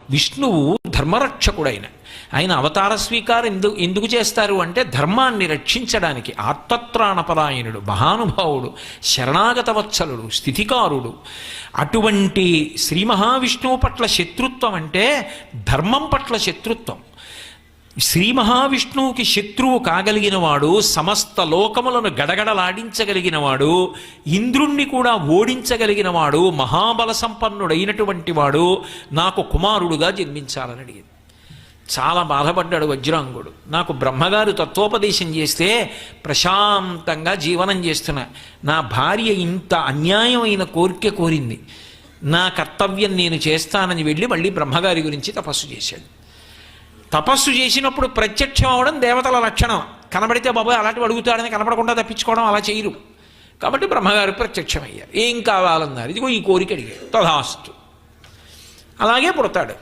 విష్ణువు ధర్మరక్షకుడైన ఆయన అవతార స్వీకారం ఎందుకు చేస్తారు అంటే ధర్మాన్ని రక్షించడానికి. ఆర్తత్రాణపరాయణుడు, మహానుభావుడు, శరణాగత వత్సలుడు, స్థితికారుడు. అటువంటి శ్రీ మహావిష్ణువు పట్ల శత్రుత్వం అంటే ధర్మం పట్ల శత్రుత్వం. శ్రీ మహావిష్ణువుకి శత్రువు కాగలిగిన వాడు, సమస్త లోకములను గడగడలాడించగలిగిన వాడు, ఇంద్రుణ్ణి కూడా ఓడించగలిగిన వాడు, మహాబల సంపన్నుడైనటువంటి వాడు నాకు కుమారుడుగా జన్మించాలని అడిగింది. చాలా బాధపడ్డాడు వజ్రాంగుడు. నాకు బ్రహ్మగారు తత్వోపదేశం చేస్తే ప్రశాంతంగా జీవనం చేస్తున్నా, నా భార్య ఇంత అన్యాయమైన కోరిక కోరింది, నా కర్తవ్యం నేను చేస్తానని వెళ్ళి మళ్ళీ బ్రహ్మగారి గురించి తపస్సు చేశాడు. తపస్సు చేసినప్పుడు ప్రత్యక్షం అవడం దేవతల లక్షణం. కనబడితే బాబాయ్ అలాంటివి అడుగుతాడని కనపడకుండా తప్పించుకోవడం అలా చేయరు. కాబట్టి బ్రహ్మగారు ప్రత్యక్షమయ్యారు. ఏం కావాలన్నారు, ఇదిగో ఈ కోరిక అడిగాడు, తథాస్తు. అలాగే పుడతాడు.